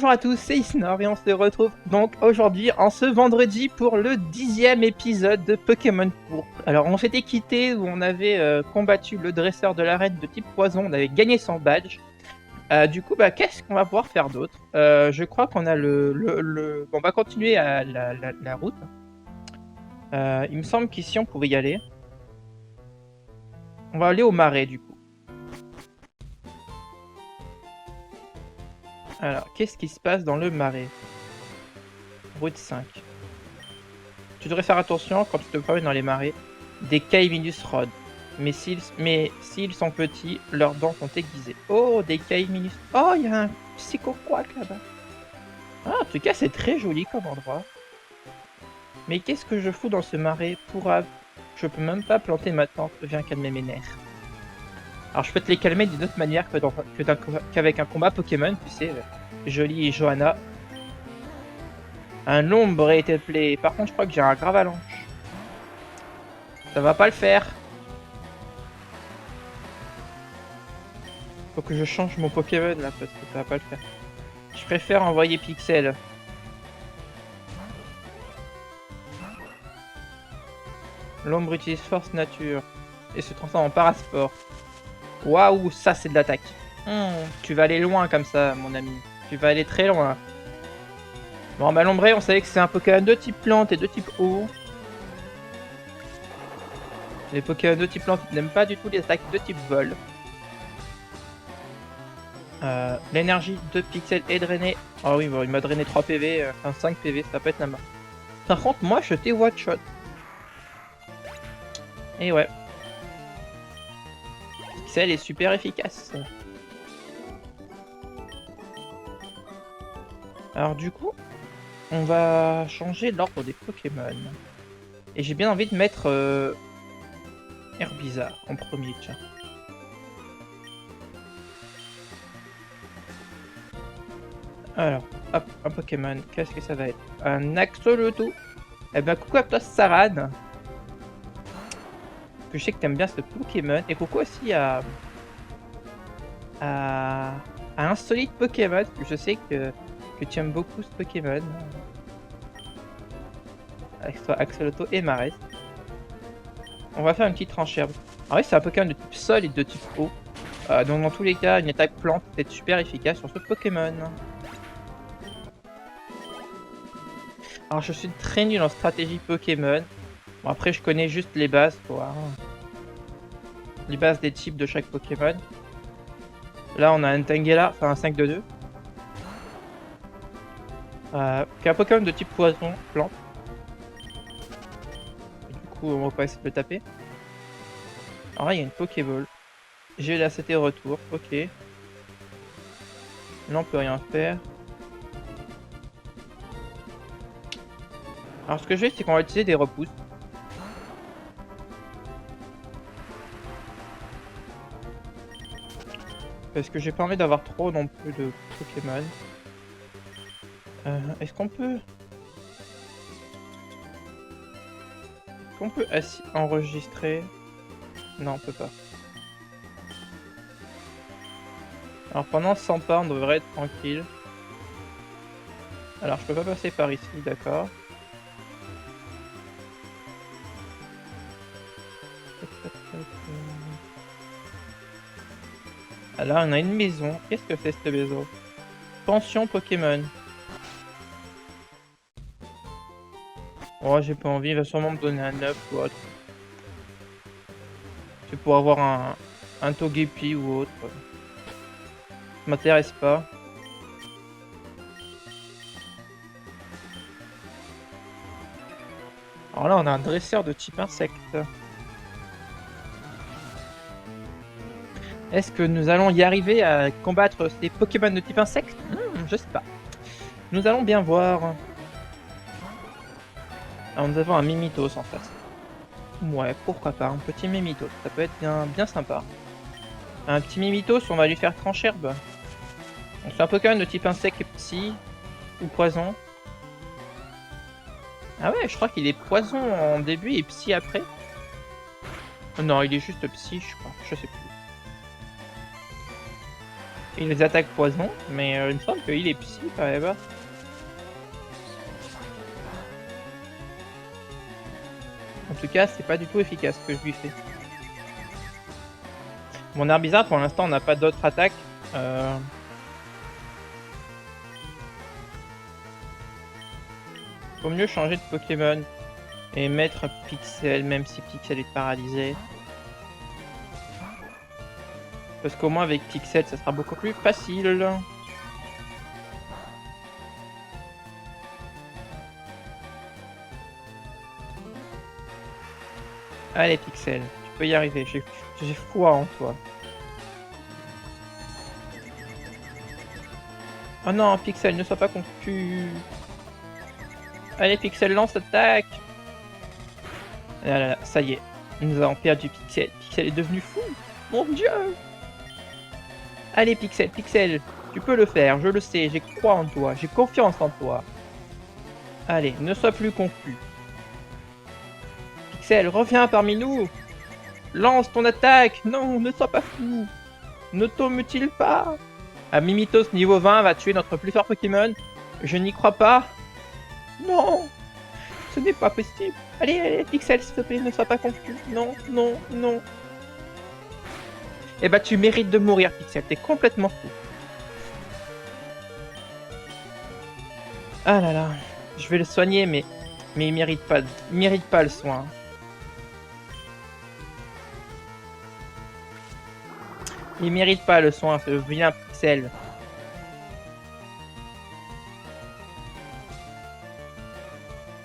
Bonjour à tous, c'est Isnor et on se retrouve donc aujourd'hui en ce vendredi pour le 10e épisode de Pokémon Pourpre. Alors on s'était quitté où on avait combattu le dresseur de l'arène de type poison, on avait gagné son badge. Du coup, qu'est-ce qu'on va pouvoir faire d'autre? Je crois qu'on a Bon, on va continuer à la route. Il me semble qu'ici on pouvait y aller. On va aller au marais du coup. Alors, qu'est-ce qui se passe dans le marais? Route 5. Tu devrais faire attention quand tu te promènes dans les marais. Des Caiminus rôdent. Mais s'ils sont petits, leurs dents sont aiguisées. Oh, des Caiminus. Oh, il y a un Psychoquack là-bas. Ah, en tout cas, c'est très joli comme endroit. Mais qu'est-ce que je fous dans ce marais pourrave? Je peux même pas planter ma tente. Viens calmer mes nerfs. Alors, je peux te les calmer d'une autre manière qu'avec un combat Pokémon, tu sais. Jolie Johanna. Un ombre a été appelé. Par contre, je crois que j'ai un Gravalanche. Ça va pas le faire. Faut que je change mon Pokémon là parce que ça va pas le faire. Je préfère envoyer Pixel. L'ombre utilise Force Nature et se transforme en Parasport. Waouh, ça c'est de l'attaque. Tu vas aller loin comme ça, mon ami. Tu vas aller très loin. Bon, l'ombre, on savait que c'est un Pokémon de type plante et de type eau. Les Pokémon de type plante n'aiment pas du tout les attaques de type vol. L'énergie de Pixel est drainée. Ah oui, bon, il m'a drainé 3 PV, enfin 5 PV, ça peut être la main. Par contre, moi je t'ai one shot. Et ouais. Pixel est super efficace. Alors du coup, on va changer l'ordre des Pokémon. Et j'ai bien envie de mettre Herbizarre en premier, tiens. Alors, hop, un Pokémon, qu'est-ce que ça va être? Un Axolotl. Eh ben, coucou à toi, Saran. Que je sais que t'aimes bien ce Pokémon. Et coucou aussi à Insolite Pokémon. Je sais que tu aimes beaucoup ce Pokémon. Avec toi, Axolotl et Marès. On va faire une petite tranche herbe. Ah oui, c'est un Pokémon de type sol et de type eau. Donc dans tous les cas, une attaque plante peut être super efficace sur ce Pokémon. Alors je suis très nul en stratégie Pokémon. Bon, après je connais juste les bases quoi. Les bases des types de chaque Pokémon. Là on a un Tangela, enfin un 5-2-2. Qui est un Pokémon de type poison, plante. Et du coup on va pas essayer de le taper. Alors là il y a une Pokéball. J'ai la CT retour, ok. Là on peut rien faire. Alors ce que je vais c'est qu'on va utiliser des repousses. Parce que j'ai pas envie d'avoir trop non plus de Pokémon. Est-ce qu'on peut... enregistrer? Non, on peut pas. Alors pendant 100 pas, on devrait être tranquille. Alors je peux pas passer par ici, d'accord. Alors on a une maison. Qu'est-ce que c'est cette maison? Pension Pokémon. Oh, j'ai pas envie, il va sûrement me donner un œuf ou autre. C'est pour avoir un Togepi ou autre. Ça m'intéresse pas. Alors là, on a un dresseur de type insecte. Est-ce que nous allons y arriver à combattre ces Pokémon de type insecte? Je sais pas. Nous allons bien voir. Alors nous avons un Mimitos en face. Ouais, pourquoi pas, un petit Mimitos. Ça peut être bien sympa. Un petit Mimitos, on va lui faire tranche herbe. C'est un Pokémon de type insecte et psy. Ou poison. Ah ouais, je crois qu'il est poison en début et psy après. Non, il est juste psy, je crois. Je sais plus. Et les attaques poison, mais il me semble qu'il est psy quand même. En tout cas, c'est pas du tout efficace ce que je lui fais. Mon Herbizarre, pour l'instant, on n'a pas d'autres attaques. Faut mieux changer de Pokémon et mettre Pixel, même si Pixel est paralysé. Parce qu'au moins avec Pixel, ça sera beaucoup plus facile. Allez Pixel, tu peux y arriver, j'ai foi en toi. Oh non, Pixel, ne sois pas confus. Allez Pixel, lance l'attaque. Ah là là, ça y est, nous avons perdu Pixel. Pixel est devenu fou. Mon dieu. Allez Pixel, Pixel, tu peux le faire, je le sais, j'ai crois en toi, j'ai confiance en toi. Allez, ne sois plus confus. Pixel, reviens parmi nous. Lance ton attaque. Non, ne sois pas fou. Ne t'en-mutile pas. Ah, Mimitos niveau 20 va tuer notre plus fort Pokémon. Je n'y crois pas. Non, ce n'est pas possible. Allez, allez, Pixel, s'il te plaît, ne sois pas confus. Non, non, non. Eh bah, tu mérites de mourir, Pixel. T'es complètement fou. Ah là là. Je vais le soigner, mais il mérite pas le soin. Il mérite pas le soin, ce vilain Pixel.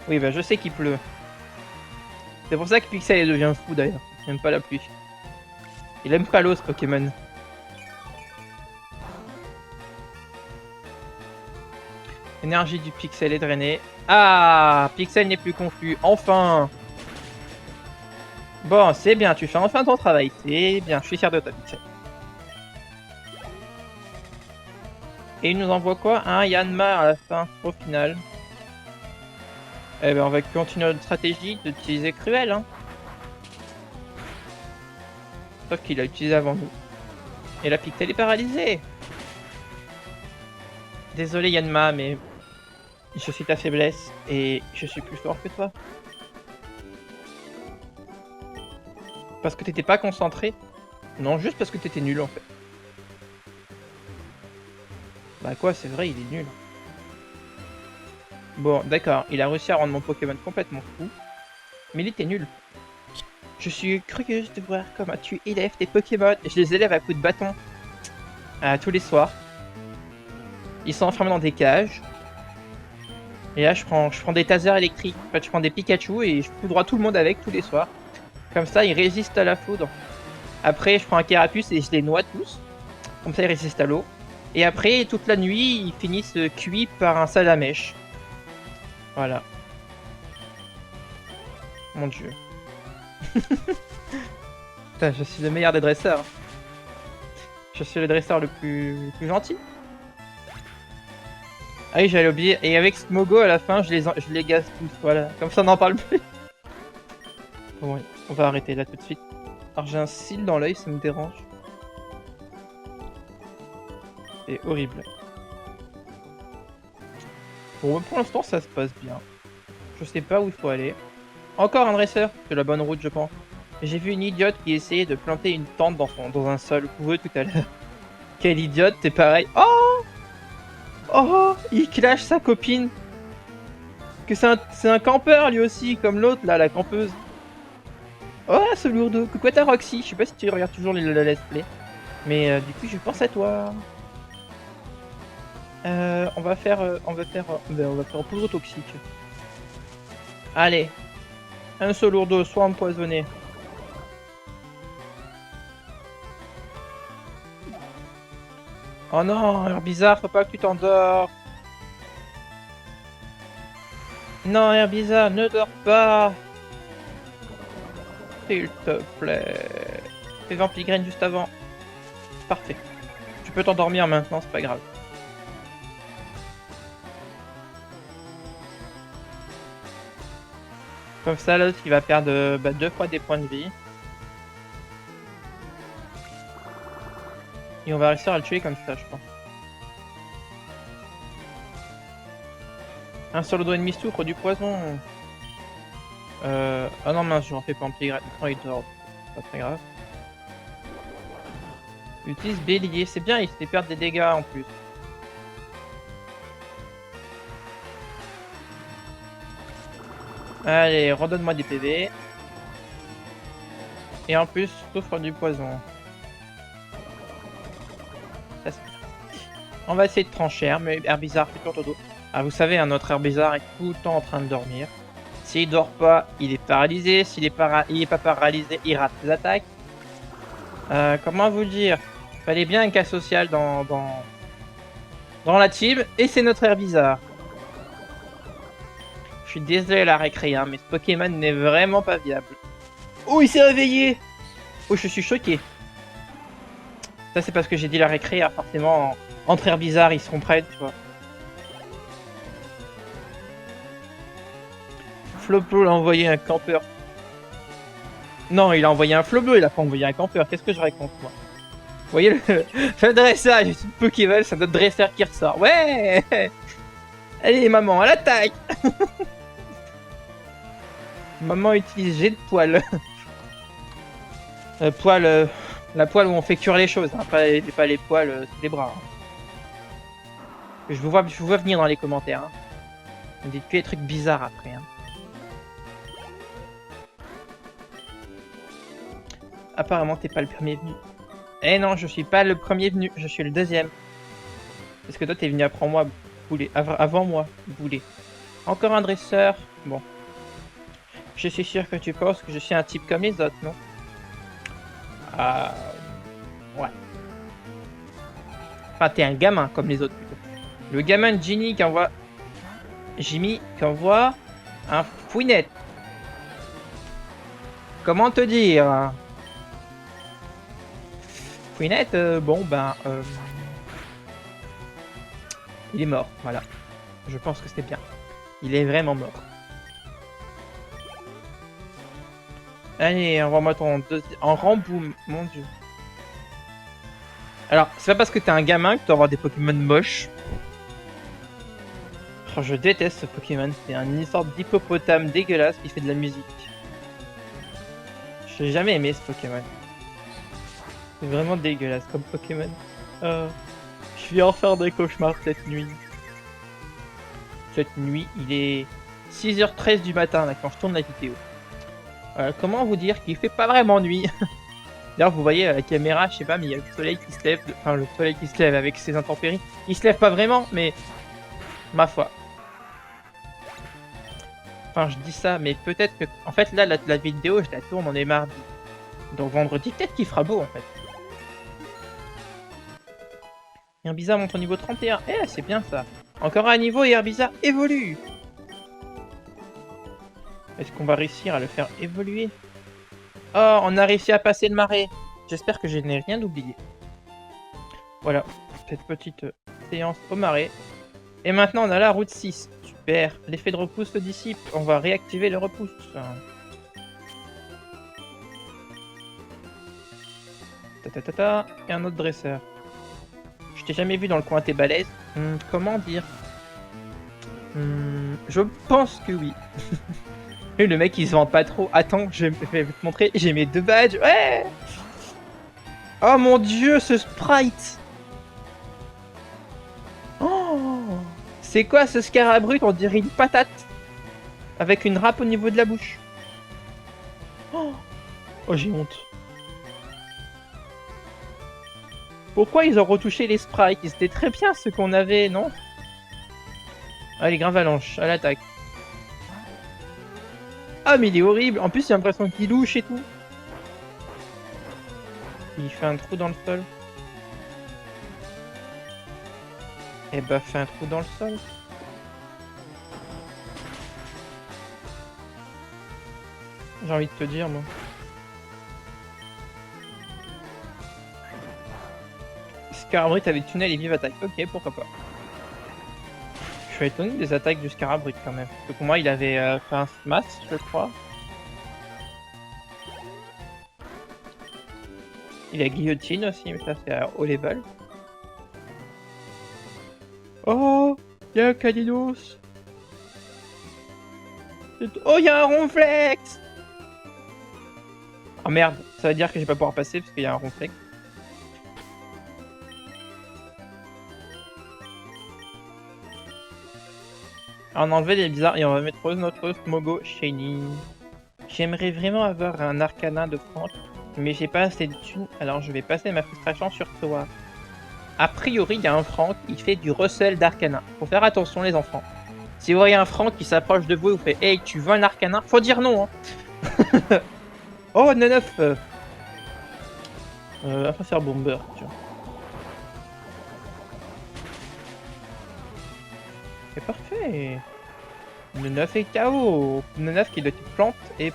Oui, bah je sais qu'il pleut. C'est pour ça que Pixel devient fou d'ailleurs. Il aime pas la pluie. Il aime pas l'eau ce Pokémon. L'énergie du Pixel est drainée. Ah, Pixel n'est plus confus. Enfin. Bon, c'est bien, tu fais enfin ton travail. C'est bien, je suis fier de toi, Pixel. Et il nous envoie quoi? Un Yanma à la fin, au final. Eh ben, on va continuer notre stratégie d'utiliser Cruel, hein. Sauf qu'il a utilisé avant nous. Et la Pixel est paralysée. Désolé Yanma, mais je suis ta faiblesse et je suis plus fort que toi. Parce que t'étais pas concentré? Non, juste parce que t'étais nul en fait. Bah quoi, c'est vrai, il est nul. Bon, d'accord, il a réussi à rendre mon Pokémon complètement fou. Mais il était nul. Je suis curieuse de voir comment tu élèves tes Pokémon. Je les élève à coups de bâton. Tous les soirs. Ils sont enfermés dans des cages. Et là, je prends des tasers électriques. En fait, je prends des Pikachu et je foudroie tout le monde avec tous les soirs. Comme ça, ils résistent à la foudre. Après, je prends un Carapuce et je les noie tous. Comme ça, ils résistent à l'eau. Et après, toute la nuit, ils finissent cuits par un Salamèche. Voilà. Mon dieu. Putain, je suis le meilleur des dresseurs. Je suis le dresseur le plus gentil. Ah oui, j'allais oublier. Et avec Smogo à la fin, je les gaze tous. Voilà. Comme ça, on n'en parle plus. Bon, on va arrêter là tout de suite. Alors, j'ai un cil dans l'œil, ça me dérange. C'est horrible. Bon, pour l'instant, ça se passe bien. Je sais pas où il faut aller. Encore un dresseur. C'est la bonne route, je pense. J'ai vu une idiote qui essayait de planter une tente dans un sol couveux tout à l'heure. Quelle idiote, t'es pareil. Oh! Oh! Il clash sa copine. Que c'est un campeur lui aussi, comme l'autre là, la campeuse. Oh, ce lourdeau. Coucou à ta Roxy. Je sais pas si tu regardes toujours le let's play. Mais du coup, je pense à toi. On va faire poudre toxique. Allez. Un seul lourdeau, soit empoisonné. Oh non, Herbizarre, faut pas que tu t'endors. Non, Herbizarre, ne dors pas. S'il te plaît. Fais Vampigraine juste avant. Parfait. Tu peux t'endormir maintenant, c'est pas grave. Comme ça, l'autre, il va perdre 2 fois des points de vie. Et on va réussir à le tuer comme ça, je pense. Un sur le dos ennemi souffre du poison. Ah non mince, je refais pas en pied grave. Non, il dort. Pas très grave. Utilise bélier, c'est bien, il se fait perdre des dégâts en plus. Allez, redonne-moi des PV. Et en plus, souffre du poison. Ça, on va essayer de trancher, mais Herbizarre fait toujours dodo. Ah, vous savez, notre Herbizarre est tout le temps en train de dormir. S'il dort pas, il est paralysé. S'il est, pas paralysé, il rate ses attaques. Comment vous dire? Fallait bien un cas social dans la team. Et c'est notre Herbizarre. Je suis désolé à la récré, hein, mais ce Pokémon n'est vraiment pas viable. Oh, il s'est réveillé! Oh, je suis choqué. Ça, c'est parce que j'ai dit la récré, hein, forcément, entre Herbizarre, ils seront prêts, tu vois. Floplo l'a envoyé un campeur. Non, il a envoyé un Floplo, il a pas envoyé un campeur. Qu'est-ce que je raconte, moi? Vous voyez le dressage, c'est une Pokéball, c'est notre dresseur qui ressort. Ouais! Allez, maman, à l'attaque! Maman utilise jet de poil. La poêle où on fait cuire les choses, hein, pas les poils sous les bras. Hein. Je vous vois venir dans les commentaires. Hein. Vous me dites que des trucs bizarres après. Hein. Apparemment, t'es pas le premier venu. Eh non, je suis pas le premier venu, je suis le deuxième. Parce que toi, t'es venu après moi, boulet. Avant moi, boulet. Encore un dresseur. Bon. Je suis sûr que tu penses que je suis un type comme les autres, non? Ouais. Enfin, t'es un gamin comme les autres plutôt. Le gamin de Jimmy qui envoie un fouinette. Comment te dire? Fouinette, bon ben, il est mort. Voilà. Je pense que c'était bien. Il est vraiment mort. Allez, envoie-moi ton deuxième. En remboum, mon dieu. Alors, c'est pas parce que t'es un gamin que tu dois avoir des Pokémon moches. Oh, je déteste ce Pokémon. C'est une sorte d'hippopotame dégueulasse qui fait de la musique. J'ai jamais aimé ce Pokémon. C'est vraiment dégueulasse comme Pokémon. Je vais en faire des cauchemars cette nuit. Cette nuit, il est 6h13 du matin là, quand je tourne la vidéo. Comment vous dire qu'il fait pas vraiment nuit. D'ailleurs, vous voyez à la caméra, je sais pas, mais il y a le soleil qui se lève, enfin le soleil qui se lève avec ses intempéries. Il se lève pas vraiment, mais ma foi. Enfin, je dis ça, mais peut-être que, en fait, là, la vidéo, je la tourne, on est mardi. Donc vendredi, peut-être qu'il fera beau, en fait. Herbizarre monte au niveau 31. Eh, c'est bien ça. Encore un niveau et Herbizarre évolue. Est-ce qu'on va réussir à le faire évoluer? Oh, on a réussi à passer le marais. J'espère que je n'ai rien oublié. Voilà, cette petite séance au marais. Et maintenant, on a la route 6. Super. L'effet de repousse se dissipe. On va réactiver le repousse. Et un autre dresseur. Je t'ai jamais vu dans le coin, t'es balèze. Comment dire? Je pense que oui. Et le mec il se vend pas trop. Attends, je vais te montrer. J'ai mes 2 badges. Ouais. Oh mon dieu, ce sprite. Oh. C'est quoi ce Scarabrut? On dirait une patate. Avec une râpe au niveau de la bouche. Oh, j'ai honte. Pourquoi ils ont retouché les sprites? Ils étaient très bien ceux qu'on avait, non? Allez, Gravalanche, à l'attaque. Ah, mais il est horrible. En plus, j'ai l'impression qu'il louche et tout. Il fait un trou dans le sol. Eh bah, fait un trou dans le sol. J'ai envie de te dire, moi. Scarabrut avec tunnel et vive attaque. Ok, pourquoi pas. Je suis étonné des attaques du Scarabrut quand même. Parce que pour moi, il avait fait un smash, je crois. Il a guillotine aussi, mais ça c'est à haut level. Oh, il y a un Caninos. Oh, il y a un Ronflex. Oh merde, ça veut dire que je vais pas pouvoir passer parce qu'il y a un Ronflex. Alors, on a enlevé les bizarres et on va mettre notre Smogo Shiny. J'aimerais vraiment avoir un Arcana de Franck, mais j'ai pas assez de thunes, alors je vais passer ma frustration sur toi. A priori, il y a un Franck qui fait du Russell d'Arcana. Faut faire attention les enfants. Si vous voyez un Franck qui s'approche de vous et vous fait « Hey, tu veux un Arcana ?» Faut dire non, hein. Oh, 9 on va faire Bomber, tu vois. C'est parfait. Le 9 est KO. Le 9 qui est de type plante et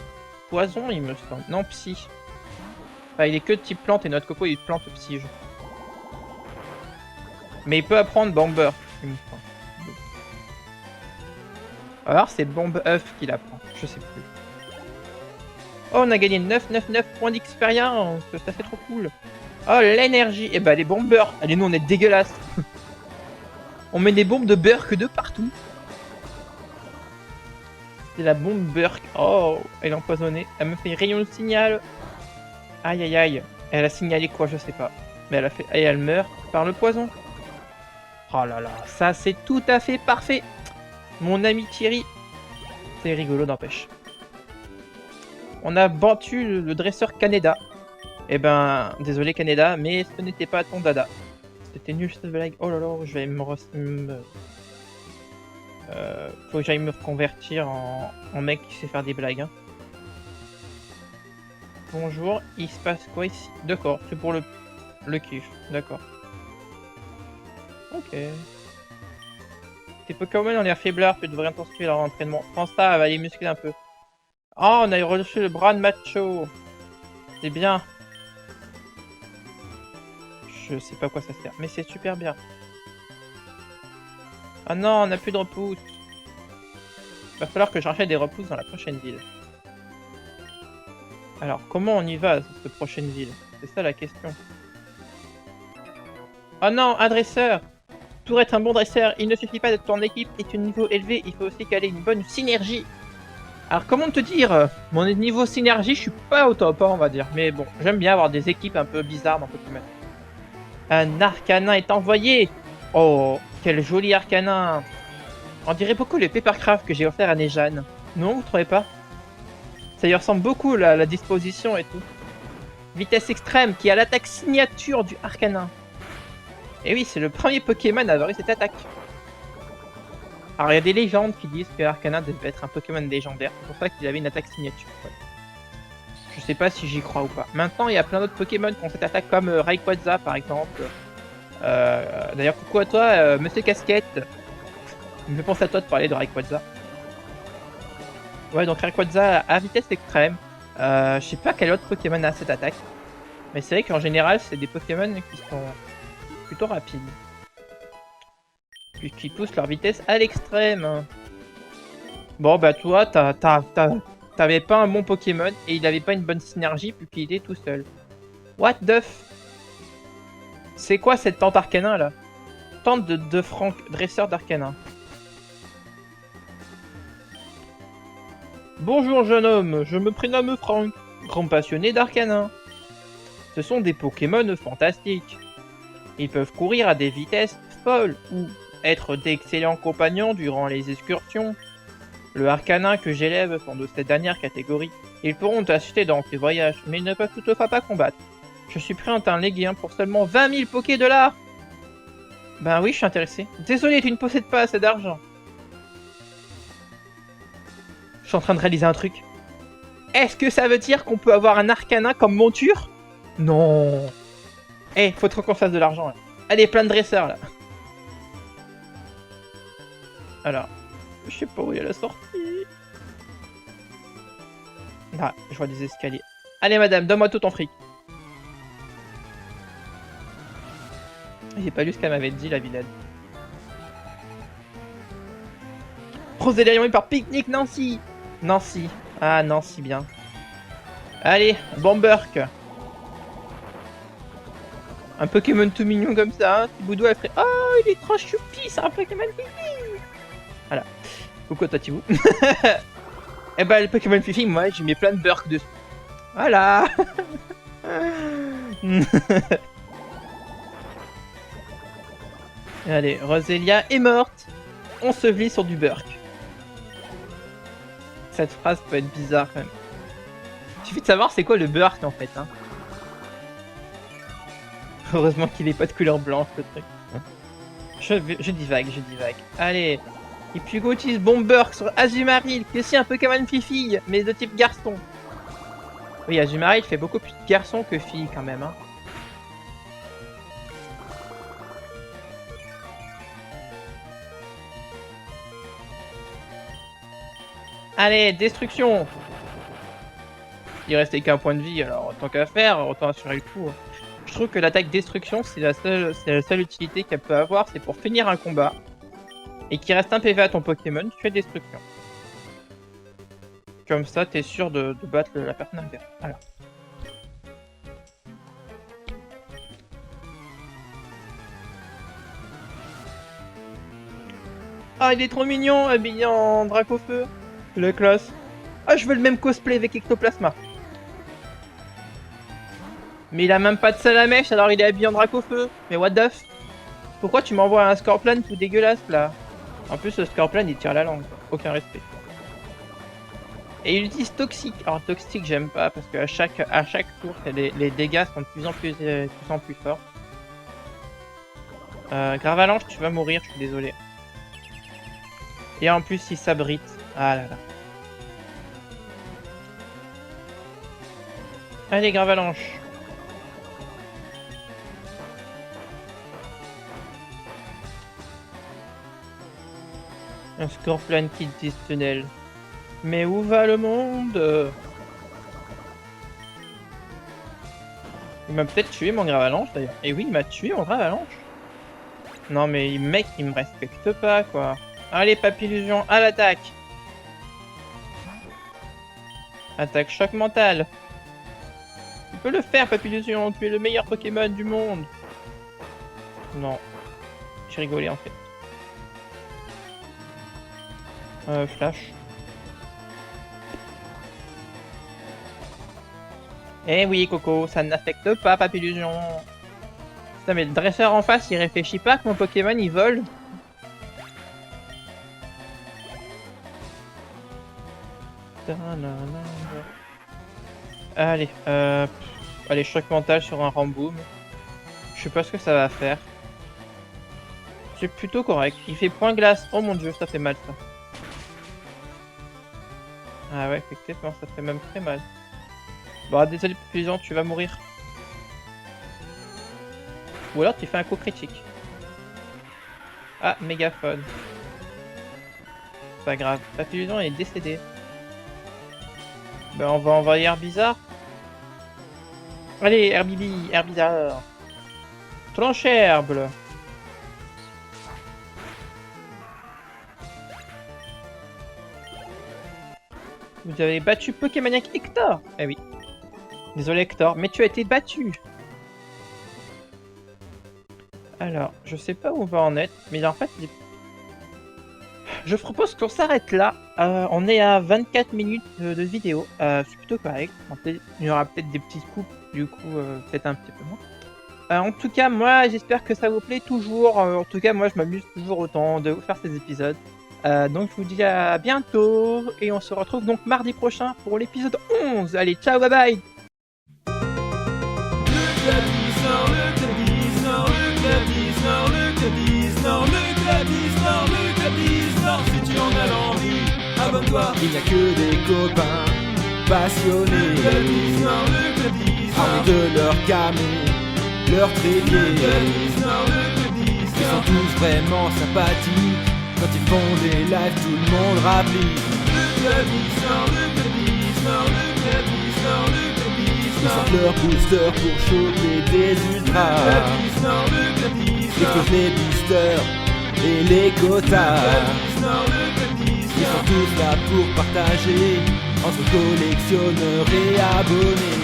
poison, il me semble. Non, psy. Enfin, il est que de type plante et notre coco il est plante psy. Mais il peut apprendre Bomber, il me semble. Alors c'est Bombe œuf qu'il apprend, je sais plus. Oh, on a gagné 9 points d'expérience, ça fait trop cool. Oh, l'énergie. Et bah les bombeurs. Allez, nous on est dégueulasses. On met des bombes de Burk de partout. C'est la bombe Burk. Oh, elle est empoisonnée. Elle me fait rayon de signal. Aïe aïe aïe. Elle a signalé quoi, je sais pas. Mais elle a fait. Et elle meurt par le poison. Oh là là, ça c'est tout à fait parfait. Mon ami Thierry. C'est rigolo n'empêche. On a battu le dresseur Canada. Eh ben, désolé Canada, mais ce n'était pas ton dada. C'était nul cette blague. Oh là là, je vais faut que j'aille me reconvertir en mec qui sait faire des blagues. Hein. Bonjour, il se passe quoi ici? D'accord, c'est pour le kiff. D'accord. Ok. Tes Pokémon ont l'air faiblards, tu devrais intensifier leur entraînement. Pense ça, elle va les muscler un peu. Oh, on a reçu le bras de macho. C'est bien. Je sais pas à quoi ça sert, mais c'est super bien. Ah non, on n'a plus de repousse. Va falloir que je rachète des repousses dans la prochaine ville. Alors, comment on y va dans cette prochaine ville? C'est ça la question. Oh non, un dresseur! Pour être un bon dresseur, il ne suffit pas d'être en équipe et de niveau élevé, il faut aussi qu'elle ait une bonne synergie. Alors, comment te dire? Mon niveau synergie, je suis pas au top, hein, on va dire. Mais bon, j'aime bien avoir des équipes un peu bizarres dans Pokémon. Un Arcanin est envoyé! Oh, quel joli Arcanin! On dirait beaucoup le Papercraft que j'ai offert à Nejane. Non, vous trouvez pas? Ça y ressemble beaucoup la disposition et tout. Vitesse extrême qui a l'attaque signature du Arcanin. Et oui, c'est le premier Pokémon à avoir eu cette attaque. Alors il y a des légendes qui disent que Arcanin devait être un Pokémon légendaire. C'est pour ça qu'il avait une attaque signature. Ouais. Je sais pas si j'y crois ou pas. Maintenant, il y a plein d'autres Pokémon qui ont cette attaque comme Rayquaza par exemple. D'ailleurs, coucou à toi, Monsieur Casquette. Je me pense à toi de parler de Rayquaza. Ouais, donc Rayquaza à vitesse extrême. Je sais pas quel autre Pokémon a cette attaque. Mais c'est vrai qu'en général, c'est des Pokémon qui sont plutôt rapides. Puis qui poussent leur vitesse à l'extrême. Bon, bah toi, t'avais pas un bon Pokémon et il avait pas une bonne synergie puisqu'il était tout seul. What the f... C'est quoi cette tente Arcanin là? Tente de Franck, dresseur d'Arcanin. Bonjour jeune homme, je me prénomme Franck, grand passionné d'Arcanin. Ce sont des Pokémon fantastiques. Ils peuvent courir à des vitesses folles ou être d'excellents compagnons durant les excursions. Le Arcanin que j'élève sont de cette dernière catégorie. Ils pourront t'assister dans tes voyages, mais ils ne peuvent toutefois pas combattre. Je suis prêt à t'en léguer un pour seulement 20 000 Poké-dollars. Ben oui, je suis intéressé. Désolé, tu ne possèdes pas assez d'argent. Je suis en train de réaliser un truc. Est-ce que ça veut dire qu'on peut avoir un Arcanin comme monture? Non. Eh, faut trop qu'on fasse de l'argent là. Allez, plein de dresseurs là. Alors, je sais pas où il y a la sortie. Ah, je vois des escaliers. Allez madame, donne-moi tout ton fric. J'ai pas lu ce qu'elle m'avait dit la vilaine. Rosé par Picnic Nancy. Nancy. Ah, Nancy bien. Allez, Bomberk. Un Pokémon tout mignon comme ça, hein. Thiboudou elle ferait « Oh, il est trop choupi, c'est un Pokémon Fifi !» Voilà. Coucou toi Thibou. Et bah le Pokémon Fifi, moi j'y mets plein de burks dessus. Voilà. Allez, Roselia est morte. Ensevelie sur du burk. Cette phrase peut être bizarre quand même. Il suffit de savoir c'est quoi le burk en fait. Hein. Heureusement qu'il est pas de couleur blanche le truc. Je divague. Allez. Et puis go utilise Bomburk sur Azumarill, qui est aussi un Pokémon Fifi, mais de type garçon. Oui, Azumarill fait beaucoup plus de garçon que fille quand même. Hein. Allez, destruction. Il restait qu'un point de vie, alors tant qu'à faire, autant assurer le coup. Je trouve que l'attaque destruction, c'est la seule utilité qu'elle peut avoir, c'est pour finir un combat. Et qu'il reste un PV à ton Pokémon, tu fais destruction. Comme ça, t'es sûr de battre la personne adverse. Voilà. Ah, il est trop mignon, habillé en Dracofeu. La classe. Ah, je veux le même cosplay avec Ectoplasma. Mais il a même pas de salamèche, alors il est habillé en Dracofeu. Mais what the f. Pourquoi tu m'envoies un Scorpion tout dégueulasse là? En plus, le Scorpion il tire la langue. Aucun respect. Et il utilise Toxique. Alors Toxique j'aime pas parce qu'à chaque tour les dégâts sont de plus en plus forts. Gravalanche, tu vas mourir, je suis désolé. Et en plus il s'abrite. Ah là là. Allez Gravalanche. Un Scorpion qui utilise tunnel. Mais où va le monde? Il m'a peut-être tué mon Gravalanche d'ailleurs. Et oui, il m'a tué mon Gravalanche. Non mais mec, il me respecte pas quoi. Allez, Papillusion, à l'attaque. Attaque choc mental. Tu peux le faire, Papillusion. Tu es le meilleur Pokémon du monde. Non. J'ai rigolé en fait. Flash. Eh oui, Coco, ça n'affecte pas Papillusion. Putain, mais le dresseur en face, il réfléchit pas que mon Pokémon, il vole. Allez, allez, choc mental sur un Ramboom. Je sais pas ce que ça va faire. C'est plutôt correct. Il fait point glace. Oh mon dieu, ça fait mal ça. Ah ouais, effectivement, ça fait même très mal. Bon, désolé, Papillusion, tu vas mourir. Ou alors tu fais un coup critique. Ah, mégaphone. Pas grave, Papillusion est décédé. Ben on va envoyer Herbizarre. Allez, Herbizarre. Tranche herbe. Vous avez battu Pokémaniac Hector. Eh oui. Désolé Hector, mais tu as été battu. Alors, je sais pas où on va en être, mais en fait, je propose qu'on s'arrête là. On est à 24 minutes de vidéo. C'est plutôt correct. Il y aura peut-être des petites coupes, du coup, peut-être un petit peu moins. En tout cas, moi, j'espère que ça vous plaît toujours. En tout cas, moi, je m'amuse toujours autant de vous faire ces épisodes. Donc, je vous dis à bientôt. Et on se retrouve donc mardi prochain pour l'épisode 11. Allez, ciao, bye bye. Si tu en as l'envie, abonne-toi. Il n'y a que des copains passionnés, armés de leur camé, leur trépied. Ils sont tous vraiment sympathiques. Quand ils font des lives, tout le monde rapplique. Ils sortent leur booster pour choper des ultras. Explosent les boosters et les quotas. Ils sont tous là pour partager entre collectionneurs et abonnés.